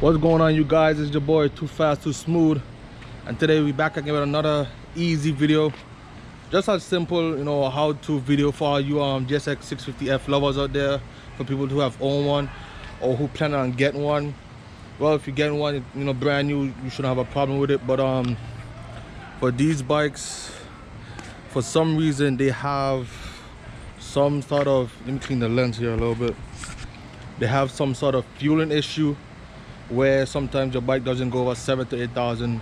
What's going on, you guys? It's your boy Too Fast Too Smooth, and today we back again with another easy video. Just a simple, how-to video for all you GSX650F lovers out there, for people who have owned one or who plan on getting one. Well, if you're getting one, brand new, you shouldn't have a problem with it. But for these bikes, for some reason they have some sort of, let me clean the lens here a little bit. They have some sort of fueling issue where sometimes your bike doesn't go over 7,000 to 8,000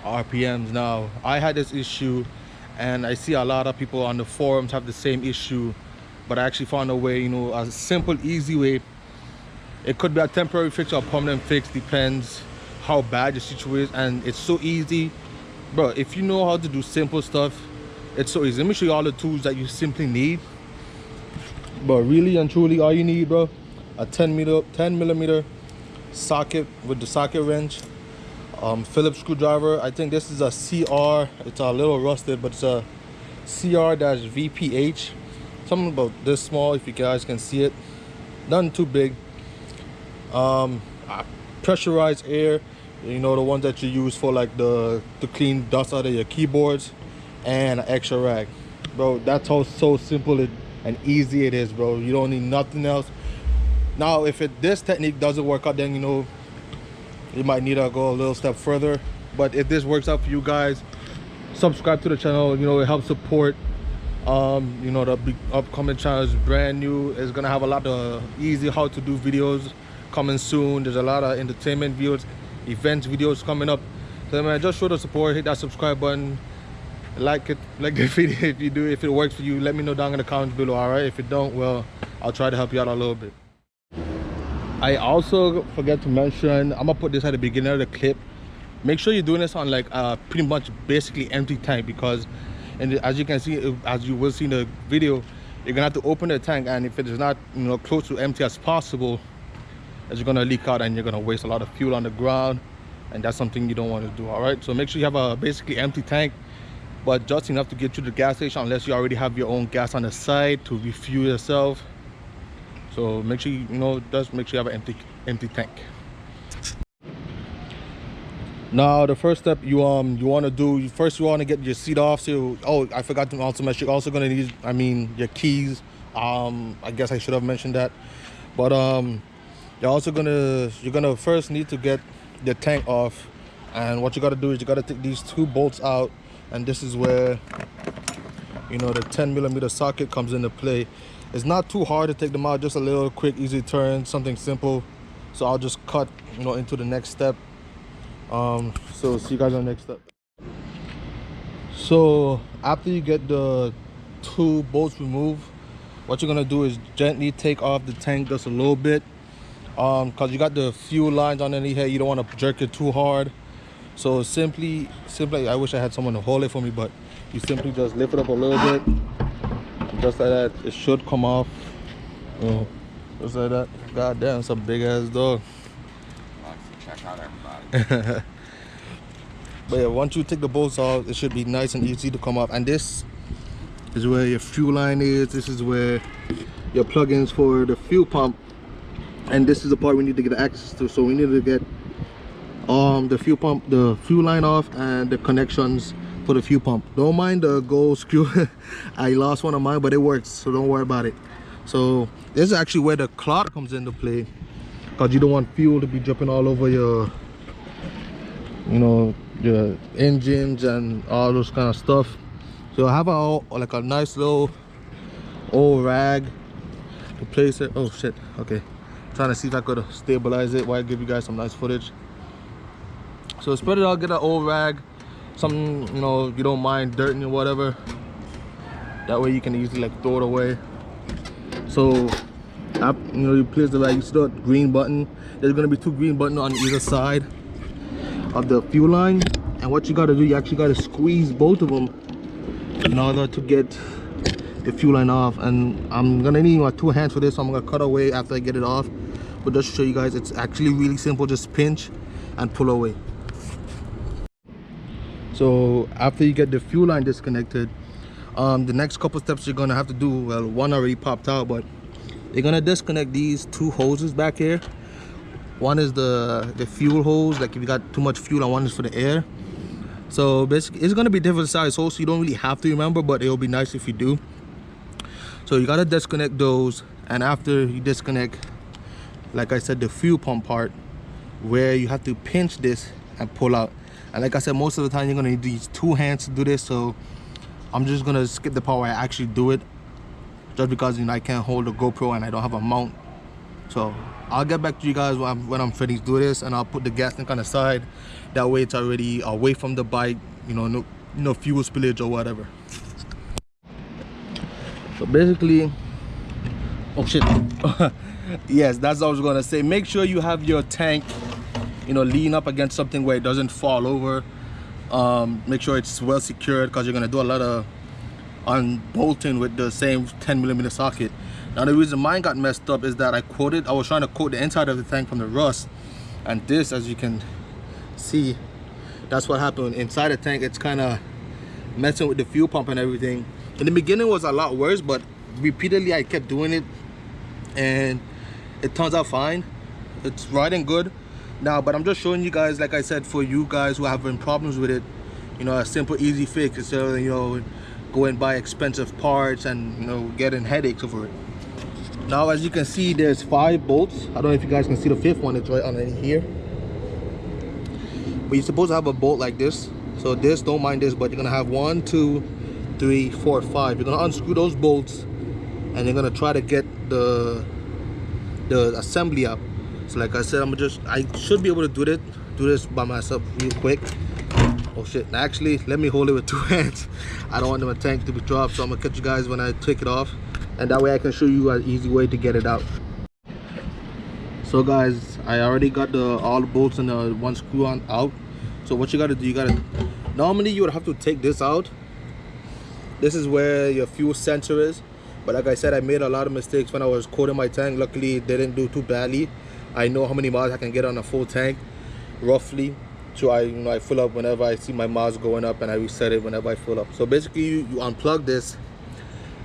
RPMs. Now, I had this issue, and I see a lot of people on the forums have the same issue, but I actually found a way, a simple, easy way. It could be a temporary fix or a permanent fix, depends how bad your situation is, and it's so easy. Bro, if you know how to do simple stuff, it's so easy. Let me show you all the tools that you simply need. But really and truly, all you need, bro, a 10 millimeter socket with the socket wrench, Phillips screwdriver. I think this is a CR. It's a little rusted, but it's a CR-VPH, something about this small, if you guys can see it. Nothing too big. Pressurized air, the ones that you use for like to clean dust out of your keyboards, and an extra rag. Bro, that's how so simple and easy it is, bro. You don't need nothing else. Now, if this technique doesn't work out, then you might need to go a little step further. But if this works out for you guys, subscribe to the channel. It helps support the big upcoming channel is brand new. It's gonna have a lot of easy how to do videos coming soon. There's a lot of entertainment videos, events videos coming up. So man, just show the support, hit that subscribe button, like the video. If it works for you, let me know down in the comments below. All right, if it don't, well, I'll try to help you out a little bit. I also forget to mention, I'm gonna put this at the beginning of the clip. Make sure you're doing this on like pretty much basically empty tank, because as you can see, as you will see in the video, you're gonna have to open the tank, and if it is not close to empty as possible, it's gonna leak out and you're gonna waste a lot of fuel on the ground, and that's something you don't want to do. All right, so make sure you have a basically empty tank, but just enough to get you to the gas station, unless you already have your own gas on the side to refuel yourself. So make sure just make sure you have an empty tank. Now, the first step you want to do, first you want to get your seat off. So, oh, I forgot to also mention, you're also gonna need, your keys. I guess I should have mentioned that, but you're gonna first need to get the tank off. And what you got to do is you got to take these two bolts out, and this is where the 10 millimeter socket comes into play. It's not too hard to take them out, just a little quick, easy turn, something simple. So I'll just cut into the next step. So see you guys on the next step. So after you get the two bolts removed, what you're gonna do is gently take off the tank just a little bit, because you got the fuel lines underneath here. You don't want to jerk it too hard. So simply, I wish I had someone to hold it for me, but you simply just lift it up a little bit, just like that. It should come off. Just like that. God damn, it's a big ass dog. Check out everybody. But yeah, once you take the bolts off, it should be nice and easy to come off. And this is where your fuel line is. This is where your plugins for the fuel pump, and this is the part we need to get access to. So we need to get the fuel pump, the fuel line off, and the connections for the fuel pump. Don't mind the gold screw. I lost one of mine, but it works, so don't worry about it. So this is actually where the cloth comes into play, because you don't want fuel to be dripping all over your your engines and all those kind of stuff. So I have like a nice little old rag to place it. Oh shit, okay, trying to see if I could stabilize it while I give you guys some nice footage. So spread it out, get an old rag, something you don't mind dirt or whatever. That way you can easily like throw it away. So you place the rag, you see the green button. There's gonna be two green buttons on either side of the fuel line, and what you got to do, you actually got to squeeze both of them in order to get the fuel line off. And I'm gonna need my two hands for this, so I'm gonna cut away after I get it off. But just to show you guys, it's actually really simple. Just pinch and pull away. So after you get the fuel line disconnected, the next couple steps you're gonna have to do, well, one already popped out, but you're gonna disconnect these two hoses back here. One is the fuel hose, like if you got too much fuel, and one is for the air. So basically it's gonna be different size holes, so you don't really have to remember, but it'll be nice if you do. So you gotta disconnect those, and after you disconnect, like I said, the fuel pump part, where you have to pinch this and pull out. And like I said, most of the time you're gonna need these two hands to do this, so I'm just gonna skip the part where I actually do it, just because, you know, I can't hold a GoPro and I don't have a mount. So I'll get back to you guys when I'm finished do this, and I'll put the gas tank on the side. That way it's already away from the bike, you know, no fuel spillage or whatever. So basically, oh shit. Yes, that's what I was gonna say. Make sure you have your tank, you know, lean up against something where it doesn't fall over. Make sure it's well secured, because you're gonna do a lot of unbolting with the same 10mm socket. Now the reason mine got messed up is that I was trying to coat the inside of the tank from the rust, and this, as you can see, that's what happened inside the tank. It's kind of messing with the fuel pump and everything. In the beginning it was a lot worse, but repeatedly I kept doing it and it turns out fine. It's riding good now, but I'm just showing you guys, like I said, for you guys who are having problems with it, you know, a simple easy fix instead of, you know, go and buy expensive parts and, you know, getting headaches over it. Now as you can see, there's 5 bolts. I don't know if you guys can see the 5th one. It's right underneath here. But you're supposed to have a bolt like this. So this, don't mind this, but you're gonna have 1, 2, 3, 4, 5. You're gonna unscrew those bolts, and you're gonna try to get the assembly up. So like I said, I should be able to do this by myself real quick. Oh shit, actually let me hold it with 2 hands. I don't want my tank to be dropped, so I'm gonna catch you guys when I take it off, and that way I can show you an easy way to get it out. So guys, I already got all the bolts and the 1 screw on out. So what you gotta do, normally you would have to take this out. This is where your fuel sensor is, but like I said, I made a lot of mistakes when I was coating my tank. Luckily it didn't do too badly. I know how many miles I can get on a full tank roughly, so I fill up whenever I see my miles going up, and I reset it whenever I fill up. So basically you unplug this,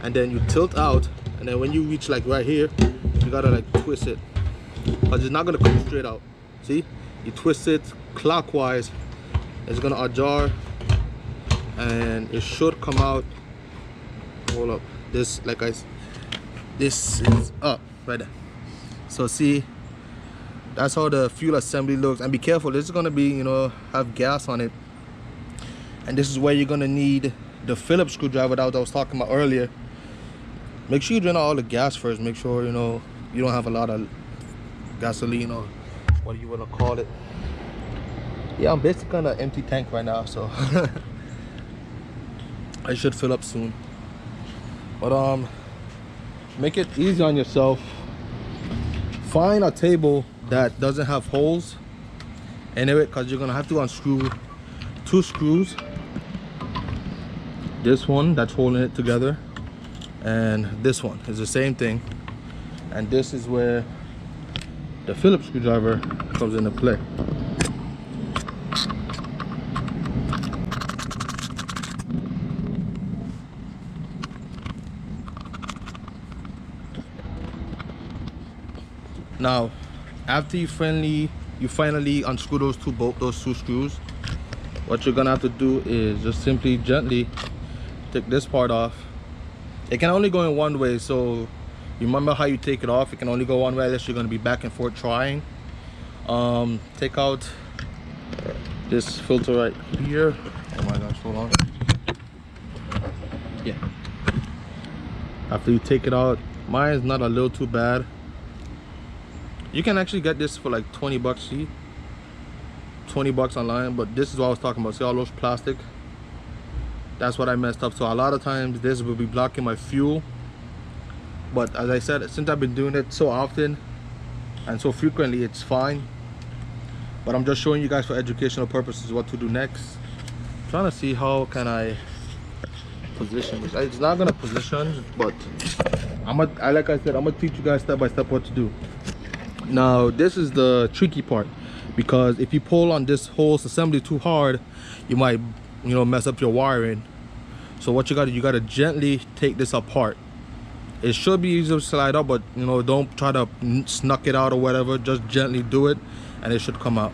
and then you tilt out, and then when you reach like right here, you gotta like twist it, because it's not gonna come straight out. See, you twist it clockwise, it's gonna ajar, and it should come out. Hold up, this is up right there. So see, that's how the fuel assembly looks. And be careful, this is gonna be, you know, have gas on it, and this is where you're gonna need the Phillips screwdriver that I was talking about earlier. Make sure you drain out all the gas first. Make sure, you know, you don't have a lot of gasoline, or what do you want to call it. Yeah, I'm basically on an empty tank right now, so I should fill up soon. But make it easy on yourself. Find a table that doesn't have holes in it, because you're gonna have to unscrew 2 screws. This one that's holding it together, and this one is the same thing, and this is where the Phillips screwdriver comes into play. Now after you finally unscrew those two screws, what you're gonna have to do is just simply gently take this part off. It can only go in one way, so you remember how you take it off. It can only go one way, unless you're going to be back and forth trying. Take out this filter right here. Oh my gosh, hold on. Yeah, after you take it out, mine is not a little too bad. You can actually get this for like 20 bucks. See, 20 bucks online. But this is what I was talking about. See all those plastic? That's what I messed up. So a lot of times this will be blocking my fuel, but as I said, since I've been doing it so often and so frequently, it's fine. But I'm just showing you guys for educational purposes what to do next. I'm trying to see how can I position this. It's not gonna position, but like I said, I'm gonna teach you guys step by step what to do. Now this is the tricky part, because if you pull on this whole assembly too hard, you might, you know, mess up your wiring. So what you gotta gently take this apart, It should be easy to slide out, but you know, don't try to snuck it out or whatever. Just gently do it and it should come out.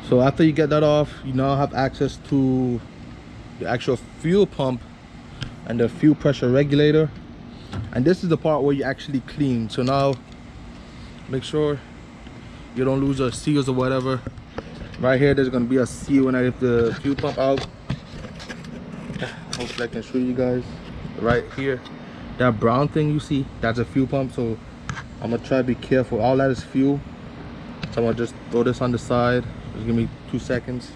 So after you get that off, you now have access to the actual fuel pump and the fuel pressure regulator. And this is the part where you actually clean. So now make sure you don't lose the seals or whatever. Right here there's going to be a seal when I get the fuel pump out. Hopefully I can show you guys. Right here, that brown thing you see, that's a fuel pump. So I'm gonna try to be careful. All that is fuel, so I'm gonna just throw this on the side. Just give me 2 seconds.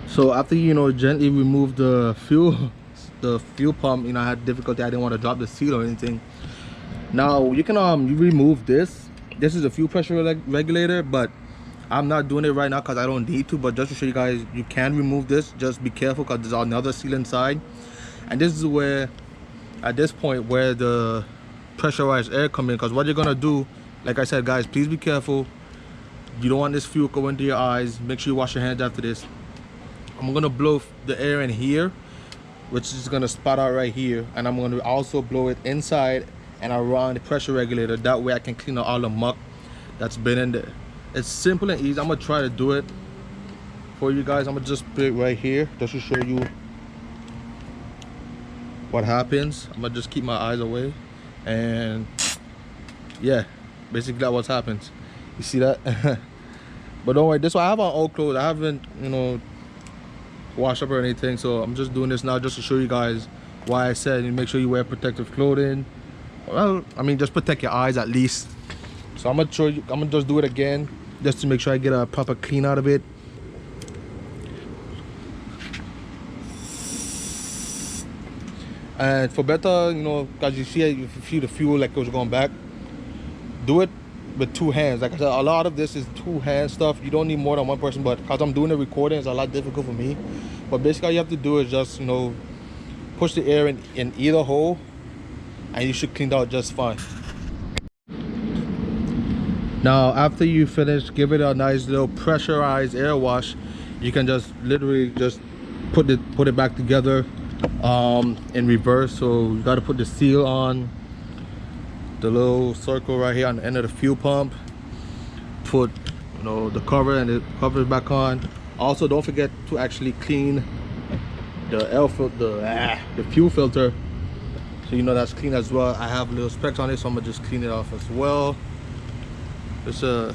So after you gently remove the fuel pump, I had difficulty. I didn't want to drop the seal or anything. Now you can you remove this. This is a fuel pressure regulator, but I'm not doing it right now because I don't need to. But just to show you guys, you can remove this. Just be careful because there's another seal inside. And this is where, at this point, where the pressurized air come in. Because what you're gonna do, like I said, guys, please be careful. You don't want this fuel going into your eyes. Make sure you wash your hands after this. I'm gonna blow the air in here, which is gonna spot out right here, and I'm gonna also blow it inside and around the pressure regulator. That way I can clean out all the muck that's been in there. It's simple and easy. I'm gonna try to do it for you guys. I'm gonna just put it right here just to show you what happens. I'm gonna just keep my eyes away, and yeah, basically that's what happens. You see that? But don't worry, this one I have on old clothes. I haven't washed up or anything, so I'm just doing this now just to show you guys why I said you make sure you wear protective clothing. Well, I mean, just protect your eyes at least. So I'm gonna show you. I'm gonna just do it again just to make sure I get a proper clean out of it. And for better, because you feel the fuel like it was going back, do it with 2 hands. Like I said, a lot of this is 2-hand stuff. You don't need more than one person, but because I'm doing the recording, it's a lot difficult for me. But basically all you have to do is just push the air in either hole, and you should clean out just fine. Now after you finish, give it a nice little pressurized air wash. You can just literally just put it back together in reverse. So you got to put the seal on the little circle right here on the end of the fuel pump. Put the cover and the cover back on. Also, don't forget to actually clean the air filter, the fuel filter, so that's clean as well. I have little specks on it, so I'm gonna just clean it off as well. Just a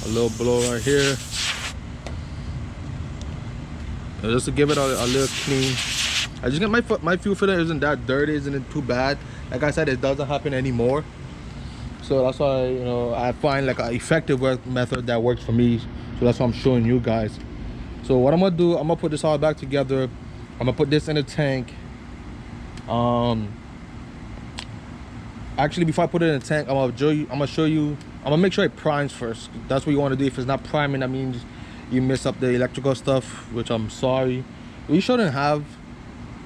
little blow right here, and just to give it a little clean. I just get my fuel filter isn't that dirty, isn't it too bad. Like I said, it doesn't happen anymore. So that's why I find like an effective method that works for me. So that's what I'm showing you guys. So what I'm gonna do, I'm gonna put this all back together. I'm gonna put this in the tank. Actually, before I put it in the tank, I'm gonna show you. I'm gonna make sure it primes first. That's what you want to do. If it's not priming, that means you mess up the electrical stuff, which I'm sorry. We shouldn't have.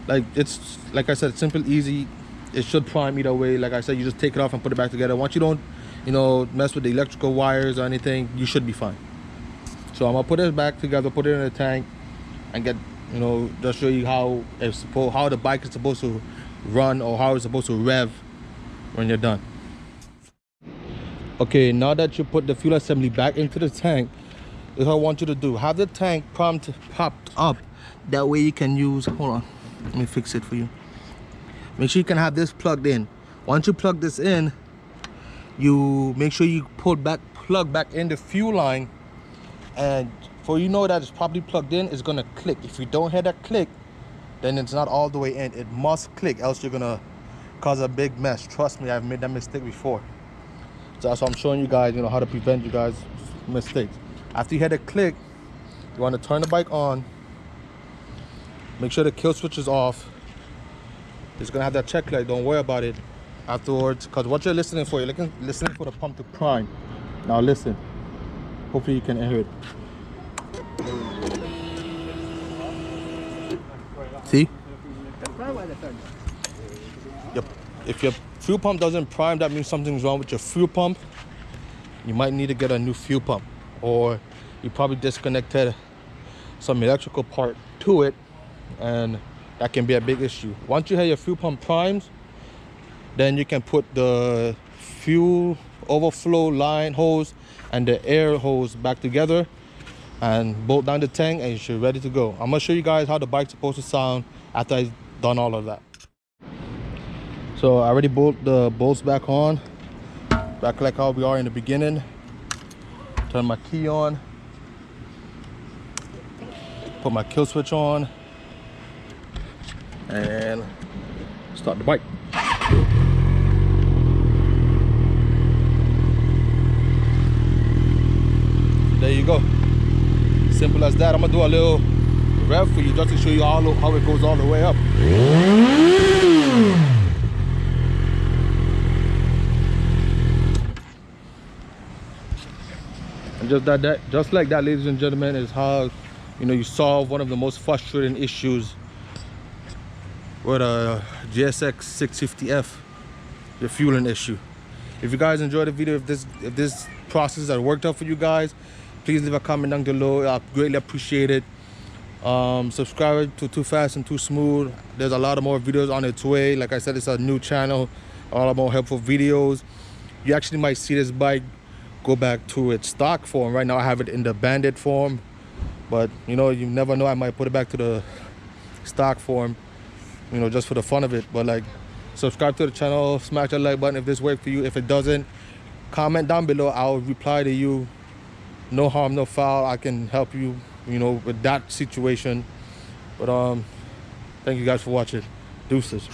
Like, it's like I said, simple, easy. It should prime either way. Like I said, you just take it off and put it back together. Once you don't mess with the electrical wires or anything, you should be fine. So I'm gonna put it back together, put it in the tank, and get just show you how the bike is supposed to run, or how it's supposed to rev when you're done. Okay, now that you put the fuel assembly back into the tank, this is what I want you to do. Have the tank popped up. That way you can use, hold on, let me fix it for you. Make sure you can have this plugged in. Once you plug this in, you make sure you plug back in the fuel line, and for that it's properly plugged in, it's gonna click. If you don't hear that click, then it's not all the way in. It must click, else you're gonna cause a big mess. Trust me, I've made that mistake before. So that's what I'm showing you guys, how to prevent you guys mistakes. After you hear the click, you want to turn the bike on. Make sure the kill switch is off. It's gonna have that check light. Don't worry about it afterwards, because what you're listening for, you're listening for the pump to prime. Now listen. Hopefully you can hear it. See? Yep. If your fuel pump doesn't prime, that means something's wrong with your fuel pump. You might need to get a new fuel pump, or you probably disconnected some electrical part to it, and that can be a big issue. Once you have your fuel pump primes, then you can put the fuel overflow line hose and the air hose back together and bolt down the tank, and you're ready to go. I'm gonna show you guys how the bike's supposed to sound after I've done all of that. So I already bolt the bolts back on, back like how we are in the beginning. Turn my key on, put my kill switch on, and start the bike. There you go. Simple as that. I'm gonna do a little rev for you just to show you how it goes all the way up. And just like that, ladies and gentlemen, is how you solve one of the most frustrating issues with a GSX650F, the fueling issue. If you guys enjoyed the video, if this process has worked out for you guys, please leave a comment down below. I greatly appreciate it. Subscribe to Too Fast and Too Smooth. There's a lot of more videos on its way. Like I said, it's a new channel, a lot more helpful videos. You actually might see this bike go back to its stock form. Right now I have it in the bandit form, but you never know, I might put it back to the stock form, just for the fun of it. But like, subscribe to the channel, smash that like button if this worked for you. If it doesn't, comment down below. I'll reply to you. No harm, no foul. I can help you, with that situation. But thank you guys for watching. Deuces.